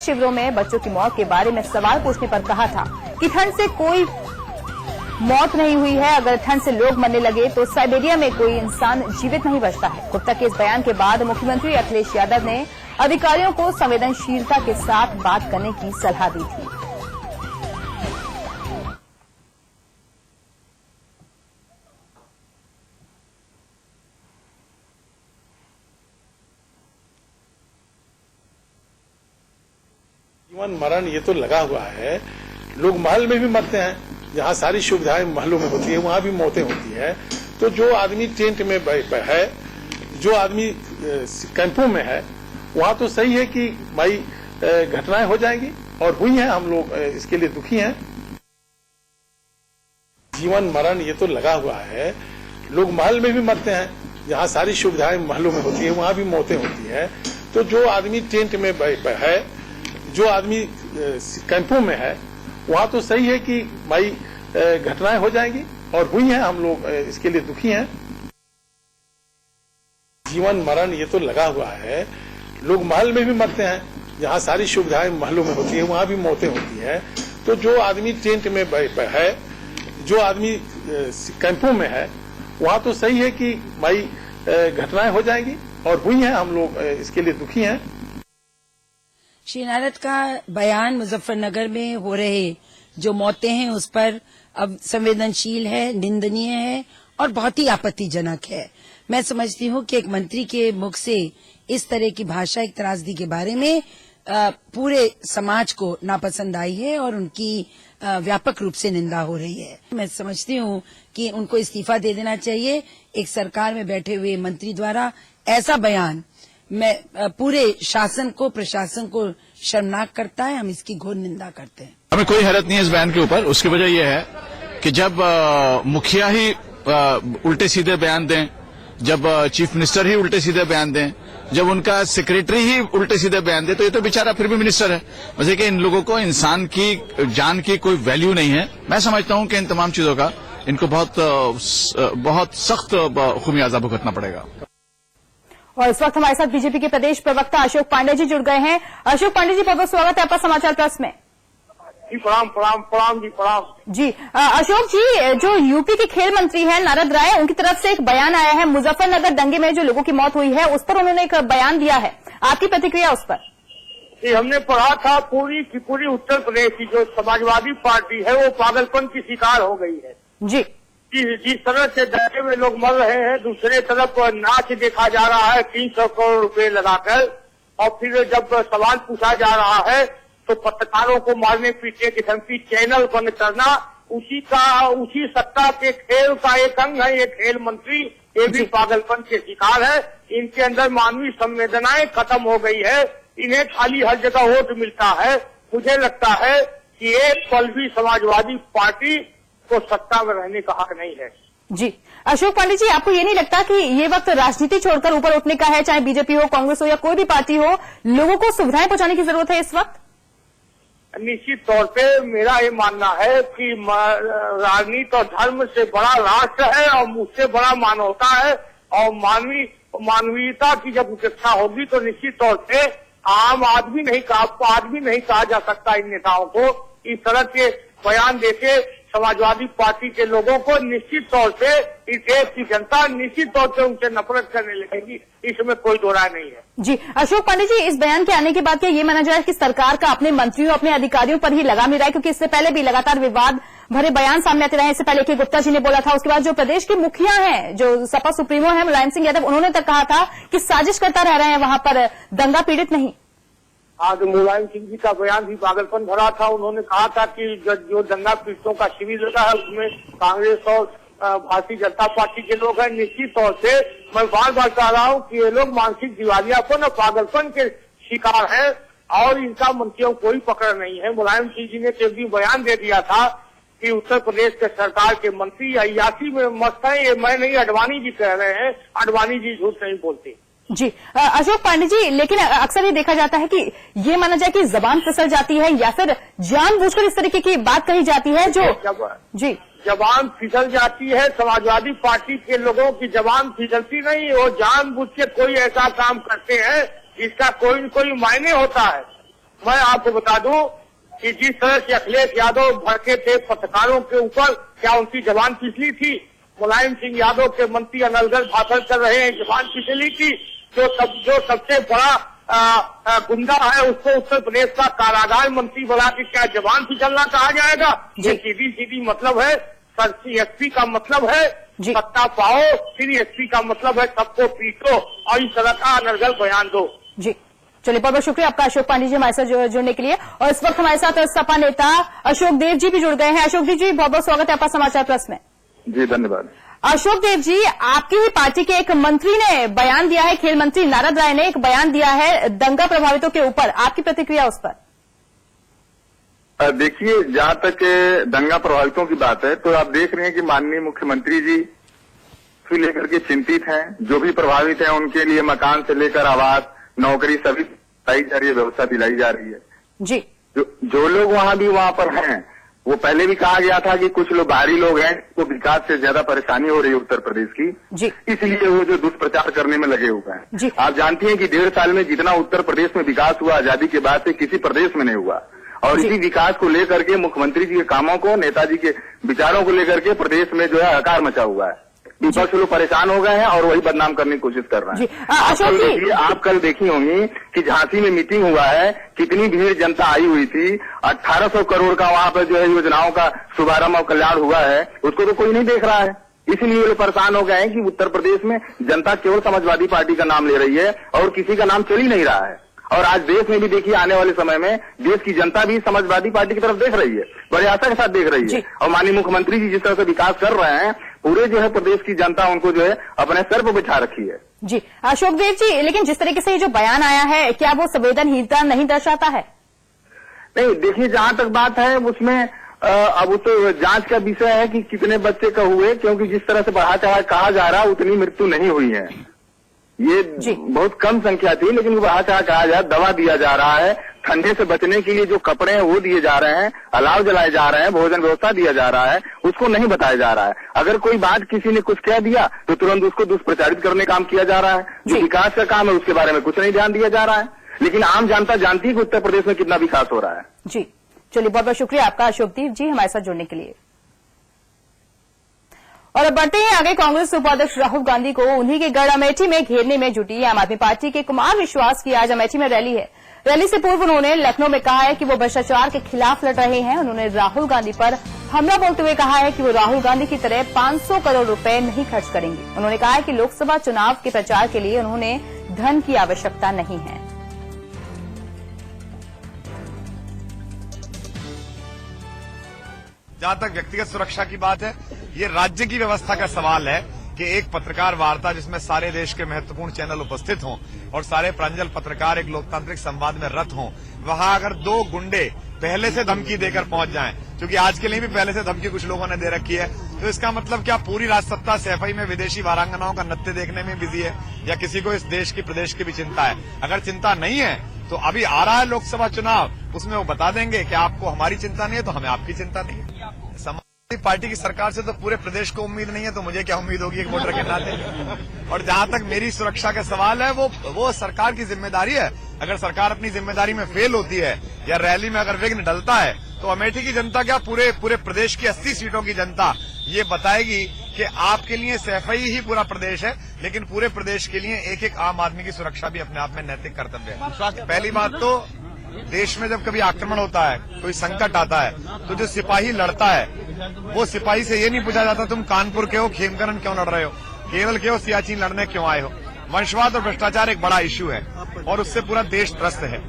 शिविरों में बच्चों की मौत के बारे में सवाल पूछने पर कहा था कि ठंड से कोई मौत नहीं हुई है। अगर ठंड से लोग मरने लगे तो साइबेरिया में कोई इंसान जीवित नहीं बचता है। गुप्ता के इस बयान के बाद मुख्यमंत्री अखिलेश यादव ने अधिकारियों को संवेदनशीलता के साथ बात करने की सलाह दी थी। जीवन मरण ये तो लगा हुआ है। लोग महल में भी मरते हैं, जहाँ सारी सुविधाएं महलों में होती है वहां भी मौतें होती है। तो जो आदमी टेंट में है, जो आदमी कैंपों में है, वहां तो सही है कि भाई घटनाएं हो जाएंगी और हुई हैं। हम लोग इसके लिए दुखी हैं। जीवन मरण ये तो लगा हुआ है। लोग महल में भी मरते हैं, जहाँ सारी सुविधाएं महलों में होती है वहां भी मौतें होती है। तो जो आदमी टेंट में है, जो आदमी कैंपों में है, वहां तो सही है कि भाई घटनाएं हो जाएंगी और हुई हैं। हम लोग इसके लिए दुखी हैं। जीवन मरण ये तो लगा हुआ है। लोग महल में भी मरते हैं, जहाँ सारी सुविधाएं महलों में होती है वहां भी मौतें होती है। तो जो आदमी टेंट में है, जो आदमी कैंपों में है, वहां तो सही है कि भाई घटनाएं हो जाएंगी और हुई हैं। हम लोग इसके लिए दुखी हैं। श्री नारद का बयान मुजफ्फरनगर में हो रहे जो मौतें हैं उस पर अब संवेदनशील है, निंदनीय है और बहुत ही आपत्तिजनक है। मैं समझती हूँ कि एक मंत्री के मुख से इस तरह की भाषा, एक त्रासदी के बारे में पूरे समाज को नापसंद आई है और उनकी व्यापक रूप से निंदा हो रही है। मैं समझती हूँ कि उनको इस्तीफा दे देना चाहिए। एक सरकार में बैठे हुए मंत्री द्वारा ऐसा बयान मैं पूरे शासन को, प्रशासन को शर्मनाक करता है। हम इसकी घोर निंदा करते हैं। हमें कोई हैरत नहीं है इस बयान के ऊपर। उसकी वजह यह है कि जब मुखिया ही उल्टे सीधे बयान दें, जब चीफ मिनिस्टर ही उल्टे सीधे बयान दें, जब उनका सेक्रेटरी ही उल्टे सीधे बयान दे, तो ये तो बेचारा फिर भी मिनिस्टर है। वैसे कि इन लोगों को इंसान की जान की कोई वैल्यू नहीं है। मैं समझता हूं कि इन तमाम चीजों का इनको बहुत सख्त खुमियाजा भुगतना पड़ेगा। और इस वक्त हमारे साथ बीजेपी के प्रदेश प्रवक्ता अशोक पांडे जी जुड़ गए हैं। अशोक पांडे जी, बहुत बहुत स्वागत है आपका समाचार प्लस में। जी प्रणाम जी, प्रणाम जी। अशोक जी, जो यूपी के खेल मंत्री हैं नारद राय, उनकी तरफ से एक बयान आया है। मुजफ्फरनगर दंगे में जो लोगों की मौत हुई है उस पर उन्होंने एक बयान दिया है। आपकी प्रतिक्रिया उस पर? जी, हमने पढ़ा था पूरी की पूरी उत्तर प्रदेश की जो समाजवादी पार्टी है वो पागलपन की शिकार हो गई है। जी, जिस तरह से दंगे में लोग मर रहे हैं, दूसरे तरफ नाच देखा जा रहा है 300 करोड़ रुपए लगाकर, और फिर जब सवाल पूछा जा रहा है तो पत्रकारों को मारने पीटने की धमकी, चैनल बंद करना, उसी सत्ता के खेल का एक अंग है ये खेल मंत्री। ये भी पागलपन के शिकार है। इनके अंदर मानवीय संवेदनाएं खत्म हो गई है। इन्हें खाली हर जगह वोट मिलता है। मुझे लगता है कि एक पल भी समाजवादी पार्टी को सत्ता में रहने का हक नहीं है। जी। अशोक पांडे जी, आपको ये नहीं लगता कि ये वक्त राजनीति छोड़कर ऊपर उठने का है? चाहे बीजेपी हो, कांग्रेस हो या कोई भी पार्टी हो, लोगों को सुविधाएं पहुंचाने की जरूरत है इस वक्त? निश्चित तौर पे मेरा ये मानना है कि राजनीति और धर्म से बड़ा राष्ट्र है और मुझसे बड़ा मानवता है। और मानवीयता की जब उपेक्षा होगी तो निश्चित तौर से आम आदमी नहीं कहा जा सकता इन नेताओं को। इस तरह के बयान देके समाजवादी पार्टी के लोगों को निश्चित तौर से इस देश की जनता निश्चित तौर से उनसे नफरत करने लगेगी। इसमें कोई दो राय नहीं है। जी। अशोक पांडे जी, इस बयान के आने के बाद क्या ये माना जाए कि सरकार का अपने मंत्रियों, अपने अधिकारियों पर ही लगाम रहा है? क्योंकि इससे पहले भी लगातार विवाद भरे बयान सामने आते रहे। इससे पहले के गुप्ता जी ने बोला था, उसके बाद जो प्रदेश के मुखिया हैं, जो सपा सुप्रीमो है मुलायम सिंह यादव, उन्होंने तक कहा था कि साजिश करता रह रहे हैं वहां पर, दंगा पीड़ित नहीं। आज मुलायम सिंह जी का बयान भी पागलपन भरा था। उन्होंने कहा था कि जो दंगा पीड़ितों का शिविर लगा है उसमें कांग्रेस और भारतीय जनता पार्टी के लोग हैं। निश्चित तौर से मैं बार बार कह रहा हूँ कि ये लोग मानसिक दिवालियापन और पागलपन के शिकार हैं और इनका मंत्रियों कोई पकड़ नहीं है। मुलायम सिंह जी ने एक दिन बयान दे दिया था कि उत्तर प्रदेश के सरकार के मंत्री अय्याशी में मस्त है। ये मैं नहीं, अडवाणी जी कह रहे हैं। अडवाणी जी झूठ नहीं बोलते। जी। अशोक पांडे जी, लेकिन अक्सर ये देखा जाता है कि ये माना जाए कि जबान फिसल जाती है या फिर जानबूझकर इस तरीके की बात कही जाती है जो जी जबान फिसल जाती है। समाजवादी पार्टी के लोगों की जबान फिसलती नहीं, वो जानबूझ के कोई ऐसा काम करते हैं जिसका कोई न कोई मायने होता है। मैं आपको बता दूं कि जिस तरह से अखिलेश यादव भड़के थे पत्रकारों के ऊपर, क्या उनकी जबान फिसली थी? मुलायम सिंह यादव के मंत्री अनलगढ़ भाषण कर रहे हैं, जबान फिसली थी? जो सबसे बड़ा गुंडा है उसको उत्तर प्रदेश का कारागार मंत्री बना के क्या जबान फिसलना कहा जाएगा? ये सीधी मतलब है। एसपी का मतलब है सत्ता पाओ, फिर एसपी का मतलब है सबको पीटो और इस तरह का अनर्गल बयान दो। जी चलिए, बहुत बहुत शुक्रिया आपका अशोक पांडे जी हमारे साथ जुड़ने के लिए। और इस वक्त हमारे साथ सपा नेता अशोक देव जी भी जुड़ गए हैं। अशोक जी बहुत बहुत स्वागत है आपका समाचार प्लस में। जी धन्यवाद। अशोक देव जी, आपकी ही पार्टी के एक मंत्री ने बयान दिया है, खेल मंत्री नारद राय ने एक बयान दिया है दंगा प्रभावितों के ऊपर, आपकी प्रतिक्रिया उस पर? देखिए, जहां तक दंगा प्रभावितों की बात है तो आप देख रहे हैं कि माननीय मुख्यमंत्री जी को लेकर के चिंतित हैं। जो भी प्रभावित हैं उनके लिए मकान से लेकर आवास, नौकरी सभी दिलाई जा रही है, व्यवस्था दिलाई जा रही है। जी जो लोग वहां पर हैं, वो पहले भी कहा गया था कि कुछ लोग बाहरी लोग हैं, तो विकास से ज्यादा परेशानी हो रही है उत्तर प्रदेश की, इसलिए वो जो दुष्प्रचार करने में लगे हुए हैं। आप जानती हैं कि 1.5 साल में जितना उत्तर प्रदेश में विकास हुआ आजादी के बाद से किसी प्रदेश में नहीं हुआ। और इसी विकास को लेकर के मुख्यमंत्री जी के कामों को, नेताजी के विचारों को लेकर के प्रदेश में जो है हकार मचा हुआ है। विपक्ष लोग परेशान हो गए हैं और वही बदनाम करने की कोशिश कर रहे हैं। आप कल देखी होंगी कि झांसी में मीटिंग हुआ है, कितनी भीड़ जनता आई हुई थी। 1800 करोड़ का वहां पर जो है योजनाओं का शुभारंभ और कल्याण हुआ है, उसको तो कोई नहीं देख रहा है। इसलिए वो परेशान हो गए हैं कि उत्तर प्रदेश में जनता केवल समाजवादी पार्टी का नाम ले रही है और किसी का नाम चल ही नहीं रहा है। और आज देश में भी देखिए, आने वाले समय में देश की जनता भी समाजवादी पार्टी की तरफ देख रही है, बड़े आशा के साथ देख रही है। और माननीय मुख्यमंत्री जी जिस तरह से विकास कर रहे हैं, पूरे जो है प्रदेश की जनता उनको जो है अपने सर पर बिठा रखी है। जी अशोक देव जी, लेकिन जिस तरीके से ये जो बयान आया है, क्या वो संवेदनहीनता नहीं दर्शाता है? नहीं, देखिए, जहां तक बात है उसमें अब तो जांच का विषय है कि कितने बच्चे का हुए, क्योंकि जिस तरह से बढ़ा चढ़ा कहा जा रहा है उतनी मृत्यु नहीं हुई है। ये बहुत कम संख्या थी, लेकिन बढ़ा चढ़ा कहा जा, दवा दिया जा रहा है, ठंडे से बचने के लिए जो कपड़े हैं वो दिए जा रहे हैं, अलाव जलाए जा रहे हैं, भोजन व्यवस्था दिया जा रहा है, उसको नहीं बताया जा रहा है। अगर कोई बात किसी ने कुछ कह दिया तो तुरंत उसको दुष्प्रचारित करने का काम किया जा रहा है। जो विकास का काम है उसके बारे में कुछ नहीं ध्यान दिया जा रहा है। लेकिन आम जनता जानती है कि उत्तर प्रदेश में कितना विकास हो रहा है। जी चलिए, बहुत बहुत शुक्रिया आपका अशोक देव जी हमारे साथ जुड़ने के लिए। और अब बढ़ते हैं आगे। कांग्रेस उपाध्यक्ष राहुल गांधी को उन्हीं के गढ़ अमेठी में घेरने में जुटी आम आदमी पार्टी के कुमार विश्वास की आज अमेठी में रैली है। रैली से पूर्व उन्होंने लखनऊ में कहा है कि वो भ्रष्टाचार के खिलाफ लड़ रहे हैं। उन्होंने राहुल गांधी पर हमला बोलते हुए कहा है कि वो राहुल गांधी की तरह 500 करोड़ रुपए नहीं खर्च करेंगे। उन्होंने कहा है कि लोकसभा चुनाव के प्रचार के लिए उन्होंने धन की आवश्यकता नहीं है। जहां तक व्यक्तिगत सुरक्षा की बात है, ये राज्य की व्यवस्था का सवाल है कि एक पत्रकार वार्ता जिसमें सारे देश के महत्वपूर्ण चैनल उपस्थित हों और सारे प्रांजल पत्रकार एक लोकतांत्रिक संवाद में रत हों, वहां अगर 2 गुंडे पहले से धमकी देकर पहुंच जाएं, क्योंकि आज के लिए भी पहले से धमकी कुछ लोगों ने दे रखी है, तो इसका मतलब क्या पूरी राजसत्ता सैफई में विदेशी वारांगनाओं का नृत्य देखने में बिजी है, या किसी को इस देश की प्रदेश की भी चिंता है? अगर चिंता नहीं है तो अभी आ रहा है लोकसभा चुनाव, उसमें वो बता देंगे कि आपको हमारी चिंता नहीं है तो हमें आपकी चिंता नहीं है। समाजवादी पार्टी की सरकार से तो पूरे प्रदेश को उम्मीद नहीं है, तो मुझे क्या उम्मीद होगी एक वोटर के नाते? और जहां तक मेरी सुरक्षा का सवाल है, वो सरकार की जिम्मेदारी है। अगर सरकार अपनी जिम्मेदारी में फेल होती है या रैली में अगर विघ्न डलता है, तो अमेठी की जनता क्या पूरे प्रदेश की 80 सीटों की जनता ये बताएगी कि आपके लिए सैफई ही पूरा प्रदेश है, लेकिन पूरे प्रदेश के लिए एक एक आम आदमी की सुरक्षा भी अपने आप में नैतिक कर्तव्य है। पहली बात तो, देश में जब कभी आक्रमण होता है, कोई संकट आता है, तो जो सिपाही लड़ता है वो सिपाही से ये नहीं पूछा जाता तुम कानपुर के हो, खेमकरन क्यों लड़ रहे हो, केरल के हो, सियाचिन लड़ने क्यों आए हो। वंशवाद और भ्रष्टाचार एक बड़ा इश्यू है और उससे पूरा देश त्रस्त है।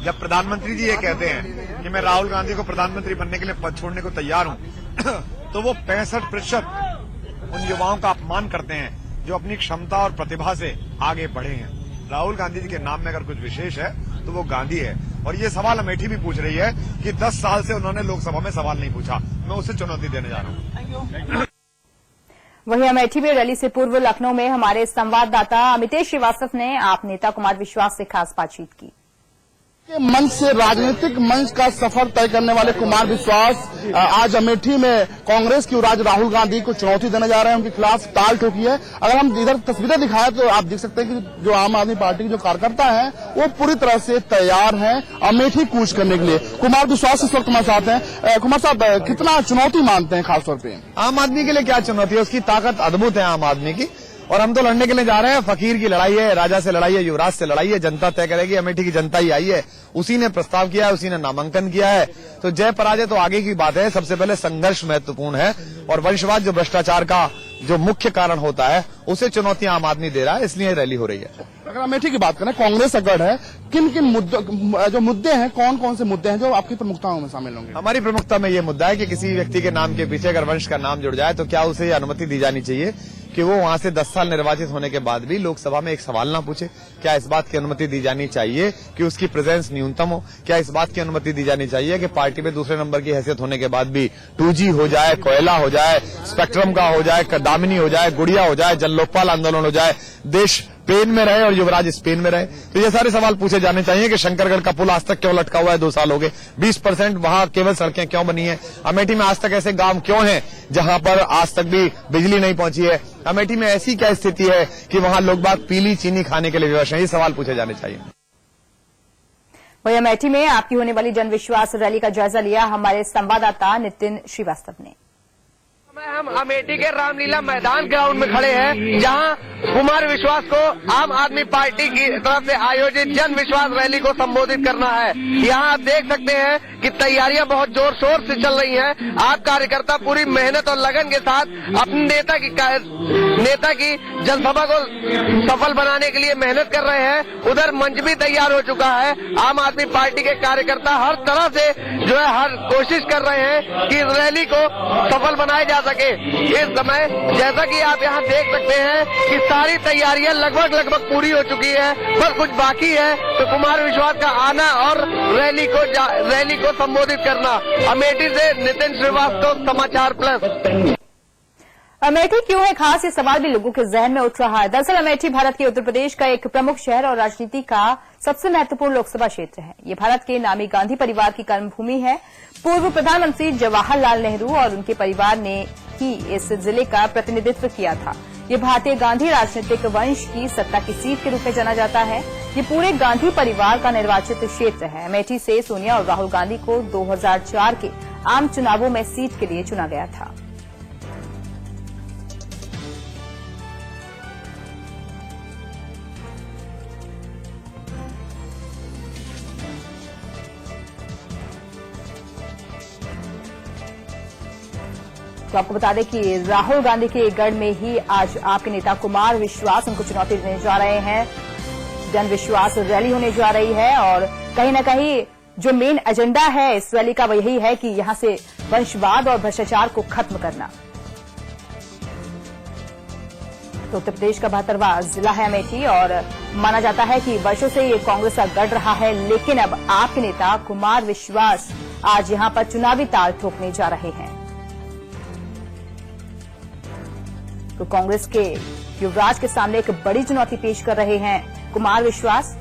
जब प्रधानमंत्री जी ये कहते हैं कि मैं राहुल गांधी को प्रधानमंत्री बनने के लिए पद छोड़ने को तैयार हूं, तो वो 65% उन युवाओं का अपमान करते हैं जो अपनी क्षमता और प्रतिभा से आगे बढ़े हैं। राहुल गांधी जी के नाम में अगर कुछ विशेष है तो वो गांधी है। और ये सवाल अमेठी भी पूछ रही है कि 10 साल से उन्होंने लोकसभा में सवाल नहीं पूछा। मैं उसे चुनौती देने जा रहा हूं। वहीं अमेठी में रैली से पूर्व लखनऊ में हमारे संवाददाता अमितेश श्रीवास्तव ने आप नेता कुमार विश्वास से खास बातचीत की। मंच से राजनीतिक मंच का सफर तय करने वाले कुमार विश्वास आज अमेठी में कांग्रेस की राज राहुल गांधी को चुनौती देने जा रहे हैं, उनके खिलाफ ताल ठोकी है। अगर हम इधर तस्वीरें दिखाएं तो आप देख सकते हैं कि जो आम आदमी पार्टी के जो कार्यकर्ता हैं वो पूरी तरह से तैयार हैं अमेठी कूच करने के लिए। कुमार विश्वास इस वक्त हमारे साथ हैं। कुमार साहब, कितना चुनौती मानते हैं खासतौर पे? आम आदमी के लिए क्या चुनौती है, उसकी ताकत अद्भुत है आम आदमी की, और हम तो लड़ने के लिए जा रहे हैं। फकीर की लड़ाई है, राजा से लड़ाई है, युवराज से लड़ाई है, जनता तय करेगी। अमेठी की जनता ही आई है, उसी ने प्रस्ताव किया है, उसी ने नामांकन किया है, तो जय पराजय तो आगे की बात है। सबसे पहले संघर्ष महत्वपूर्ण है, और वंशवाद जो भ्रष्टाचार का जो मुख्य कारण होता है उसे चुनौती आम आदमी दे रहा है, इसलिए रैली हो रही है। अगर अमेठी की बात करें, कांग्रेस का गढ़ है, किन किन जो मुद्दे हैं, कौन कौन से मुद्दे हैं जो आपकी प्रमुखताओं में शामिल होंगे? हमारी प्रमुखता में ये मुद्दा है कि किसी व्यक्ति के नाम के पीछे अगर वंश का नाम जुड़ जाए तो क्या उसे अनुमति दी जानी चाहिए कि वो वहां से 10 साल निर्वाचित होने के बाद भी लोकसभा में एक सवाल ना पूछे। क्या इस बात की अनुमति दी जानी चाहिए कि उसकी प्रेजेंस न्यूनतम हो? क्या इस बात की अनुमति दी जानी चाहिए कि पार्टी में दूसरे नंबर की हैसियत होने के बाद भी 2G हो जाए, कोयला हो जाए, स्पेक्ट्रम का हो जाए, दामिनी हो जाए, गुड़िया हो जाए, जन लोकपाल आंदोलन हो जाए, देश स्पेन में रहे और युवराज स्पेन में रहे? तो ये सारे सवाल पूछे जाने चाहिए कि शंकरगढ़ का पुल आज तक क्यों लटका हुआ है, 2 साल हो गए, 20% वहां केवल सड़कें क्यों बनी है? अमेठी में आज तक ऐसे गांव क्यों हैं जहां पर आज तक भी बिजली नहीं पहुंची है? अमेठी में ऐसी क्या स्थिति है कि वहां लोग बाग पीली चीनी खाने के लिए विवश हैं? ये सवाल पूछे जाने चाहिए। वही अमेठी में आपकी होने वाली जन विश्वास रैली का जायजा लिया हमारे संवाददाता नितिन श्रीवास्तव ने। हम अमेठी के रामलीला मैदान ग्राउंड में खड़े हैं, जहां कुमार विश्वास को आम आदमी पार्टी की तरफ से आयोजित जन विश्वास रैली को संबोधित करना है। यहां आप देख सकते हैं कि तैयारियां बहुत जोर शोर से चल रही हैं। आप कार्यकर्ता पूरी मेहनत और लगन के साथ अपने नेता की जनसभा को सफल बनाने के लिए मेहनत कर रहे हैं। उधर मंच भी तैयार हो चुका है। आम आदमी पार्टी के कार्यकर्ता हर तरह से जो है हर कोशिश कर रहे हैं कि इस रैली को सफल बनाया जा सके। इस समय जैसा कि आप यहां देख सकते हैं कि सारी तैयारियां लगभग पूरी हो चुकी है, बस कुछ बाकी है तो कुमार विश्वास का आना और रैली को संबोधित करना। अमेठी से नितिन श्रीवास्तव, समाचार प्लस। अमेठी क्यों है खास, ये सवाल भी लोगों के जहन में उठ रहा है। दरअसल अमेठी भारत के उत्तर प्रदेश का एक प्रमुख शहर और राजनीति का सबसे महत्वपूर्ण लोकसभा क्षेत्र है। ये भारत के नामी गांधी परिवार की कर्मभूमि है। पूर्व प्रधानमंत्री जवाहरलाल नेहरू और उनके परिवार ने ही इस जिले का प्रतिनिधित्व किया था। ये भारतीय गांधी राजनीतिक वंश की सत्ता की सीट के रूप में जाना जाता है। ये पूरे गांधी परिवार का निर्वाचित क्षेत्र है। अमेठी से सोनिया और राहुल गांधी को 2004 के आम चुनावों में सीट के लिए चुना गया था। तो आपको बता दें कि राहुल गांधी के गढ़ में ही आज आपके नेता कुमार विश्वास उनको चुनौती देने जा रहे हैं। जन विश्वास रैली होने जा रही है और कहीं न कहीं जो मेन एजेंडा है इस रैली का वो यही है कि यहां से वंशवाद और भ्रष्टाचार को खत्म करना। तो उत्तर प्रदेश का 72वां जिला है अमेठी और माना जाता है कि वर्षों से ये कांग्रेस का गढ़ रहा है, लेकिन अब आपके नेता कुमार विश्वास आज यहां पर चुनावी ताल ठोकने जा रहे हैं। तो कांग्रेस के युवराज के सामने एक बड़ी चुनौती पेश कर रहे हैं कुमार विश्वास।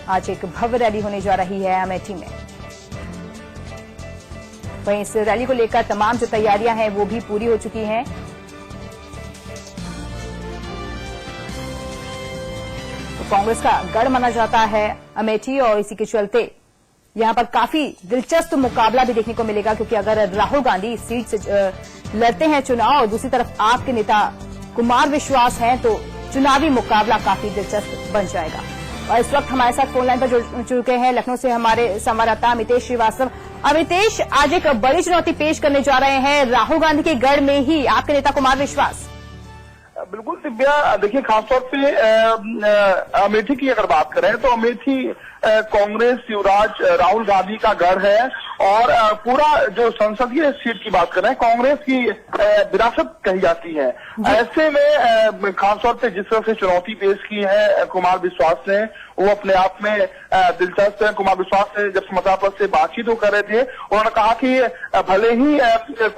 आज एक भव्य रैली होने जा रही है अमेठी में। वहीं इस रैली को लेकर तमाम जो तैयारियां हैं वो भी पूरी हो चुकी हैं। तो कांग्रेस का गढ़ माना जाता है अमेठी और इसी के चलते यहां पर काफी दिलचस्प मुकाबला भी देखने को मिलेगा, क्योंकि अगर राहुल गांधी इस सीट से लड़ते हैं चुनाव और दूसरी तरफ आपके नेता कुमार विश्वास हैं तो चुनावी मुकाबला काफी दिलचस्प बन जाएगा। और इस वक्त हमारे साथ फोन लाइन पर जुड़ चुके हैं लखनऊ से हमारे संवाददाता अमितेश श्रीवास्तव। अमितेश, आज एक बड़ी चुनौती पेश करने जा रहे हैं राहुल गांधी के गढ़ में ही आपके नेता कुमार विश्वास। बिल्कुल दिव्या, देखिए खासतौर पे अमेठी की अगर बात करें तो अमेठी कांग्रेस युवराज राहुल गांधी का गढ़ है और पूरा जो संसदीय सीट की बात करें कांग्रेस की विरासत कही जाती है। ऐसे में खासतौर पे जिस तरह से चुनौती पेश की है कुमार विश्वास ने वो अपने आप में दिलचस्प है। कुमार विश्वास ने जब समाचार पत्र से बातचीत कर रहे थे उन्होंने कहा कि भले ही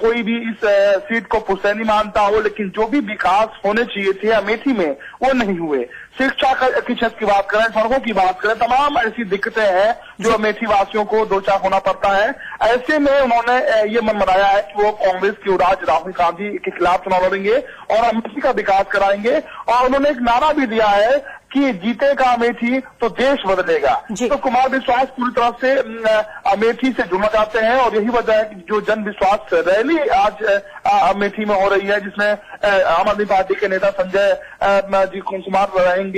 कोई भी इस सीट को पुश्तैनी मानता हो, लेकिन जो भी विकास होने चाहिए थे अमेठी में वो नहीं हुए। शिक्षा की छत की बात करें, सड़कों की बात करें, तमाम ऐसी दिक्कतें हैं जो अमेठी वासियों को दो चाक होना पड़ता है। ऐसे में उन्होंने ये मन बनाया है कि वो कांग्रेस की युवराज राहुल गांधी के खिलाफ चुनाव लड़ेंगे और अमेठी का विकास कराएंगे। और उन्होंने एक नारा भी दिया है कि जीतेगा अमेठी तो देश बदलेगा। तो कुमार विश्वास पूरी तरह से अमेठी से जुड़ना चाहते हैं और यही वजह है कि जो जन विश्वास रैली आज अमेठी में हो रही है, जिसमें आम आदमी पार्टी के नेता संजय जी कुमार रहेंगे।